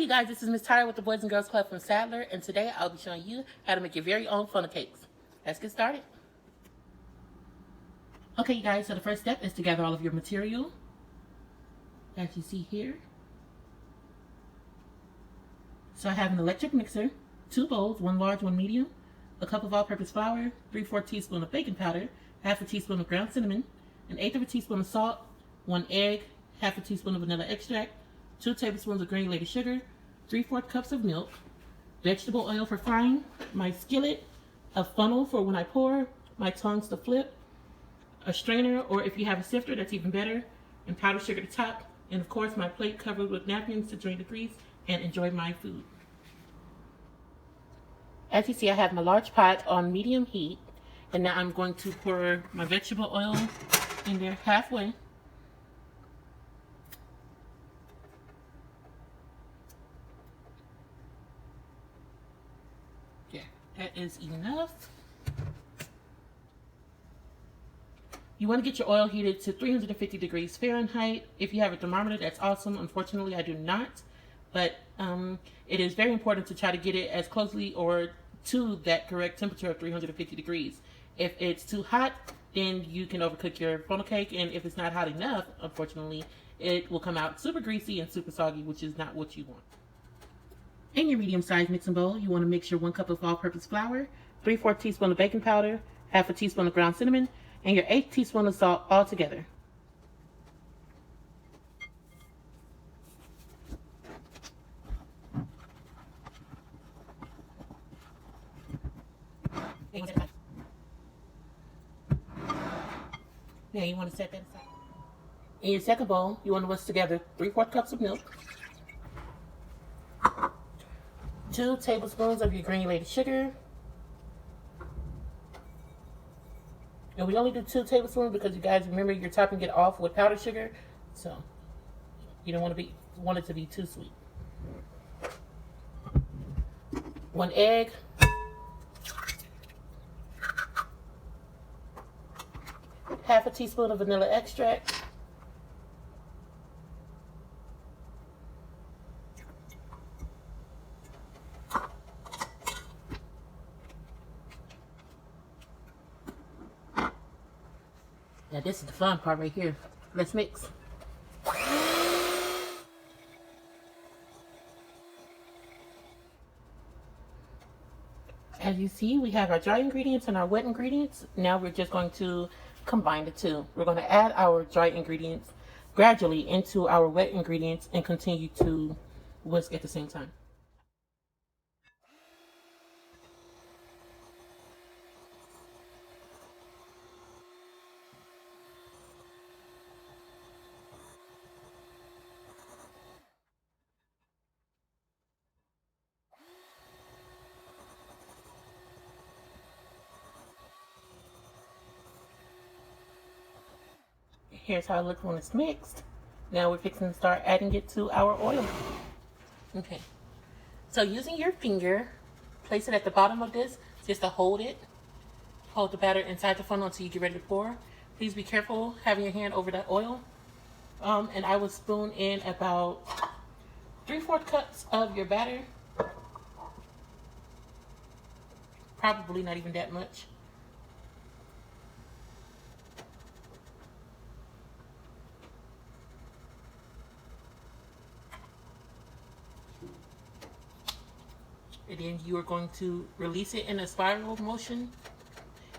you guys, this is Miss Tyra with the Boys and Girls Club from Sadler, and today I'll be showing you how to make your very own funnel cakes. Let's get started. Okay, you guys, so the first step is to gather all of your material, as you see here. So I have an electric mixer, 2 bowls, 1 large, 1 medium, a cup of all-purpose flour, 3/4 teaspoon of baking powder, 1/2 teaspoon of ground cinnamon, 1/8 teaspoon of salt, 1 egg, 1/2 teaspoon of vanilla extract, 2 tablespoons of granulated sugar, 3/4 cups of milk, vegetable oil for frying, my skillet, a funnel for when I pour, my tongs to flip, a strainer, or if you have a sifter, that's even better, and powdered sugar to top, and of course my plate covered with napkins to drain the grease and enjoy my food. As you see, I have my large pot on medium heat, and now I'm going to pour my vegetable oil in there halfway. Yeah, that is enough. You want to get your oil heated to 350 degrees Fahrenheit. If you have a thermometer, that's awesome. Unfortunately, I do not. But it is very important to try to get it as closely or to that correct temperature of 350 degrees. If it's too hot, then you can overcook your funnel cake. And if it's not hot enough, unfortunately, it will come out super greasy and super soggy, which is not what you want. In your medium-sized mixing bowl, you want to mix your 1 cup of all-purpose flour, 3/4 teaspoon of baking powder, 1/2 teaspoon of ground cinnamon, and your 1/8 teaspoon of salt all together. Now you want to set that aside. In your second bowl, you want to whisk together 3/4 cups of milk, 2 tablespoons of your granulated sugar, and we only do 2 tablespoons because you guys remember you're topping it off with powdered sugar, so you don't want it to be too sweet. 1 egg, 1/2 teaspoon of vanilla extract, now this is the fun part right here. Let's mix. As you see, we have our dry ingredients and our wet ingredients. Now we're just going to combine the two. We're going to add our dry ingredients gradually into our wet ingredients and continue to whisk at the same time. Here's how it looks when it's mixed. Now we're fixing to start adding it to our oil. Okay, so using your finger, place it at the bottom of this just to hold it. Hold the batter inside the funnel until you get ready to pour. Please be careful having your hand over that oil. And I will spoon in about 3/4 cups of your batter. Probably not even that much. And then you are going to release it in a spiral motion.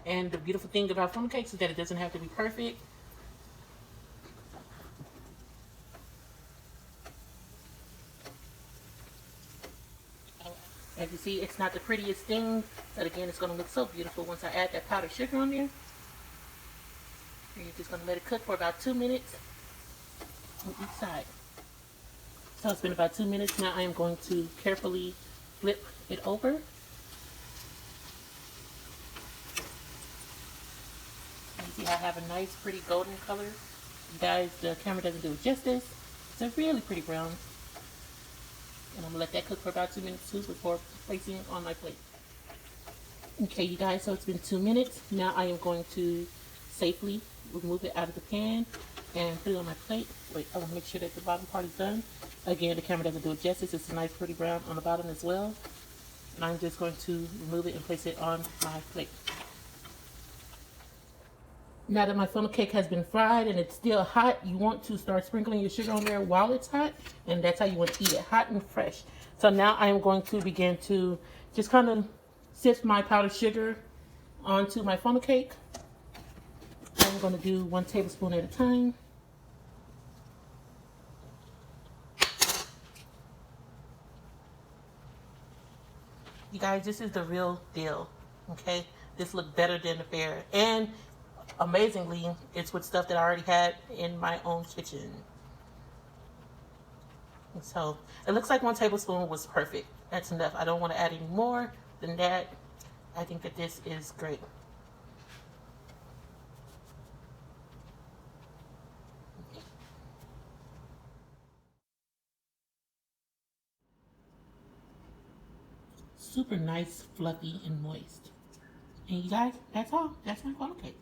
And the beautiful thing about funnel cakes is that it doesn't have to be perfect. As you see, it's not the prettiest thing, but again, it's going to look so beautiful once I add that powdered sugar on there. And you're just going to let it cook for about 2 minutes on each side. So it's been about 2 minutes. Now I am going to carefully flip it over. You see I have a nice pretty golden color. You guys, the camera doesn't do it justice. It's a really pretty brown. And I'm gonna let that cook for about 2 minutes too before placing it on my plate. Okay, you guys, so it's been 2 minutes. Now I am going to safely remove it out of the pan and put it on my plate. Wait, I want to make sure that the bottom part is done. Again, the camera doesn't do it justice. It's a nice pretty brown on the bottom as well. And I'm just going to remove it and place it on my plate. Now that my funnel cake has been fried and it's still hot, you want to start sprinkling your sugar on there while it's hot, and that's how you want to eat it, hot and fresh. So now I am going to begin to just kind of sift my powdered sugar onto my funnel cake. I'm going to do 1 tablespoon at a time. You guys, this is the real deal, okay? This looked better than the fair, and amazingly, it's with stuff that I already had in my own kitchen. So it looks like 1 tablespoon was perfect. That's enough. I don't want to add any more than that. I think that this is great. Super nice, fluffy, and moist. And you guys, that's all. That's my funnel cake.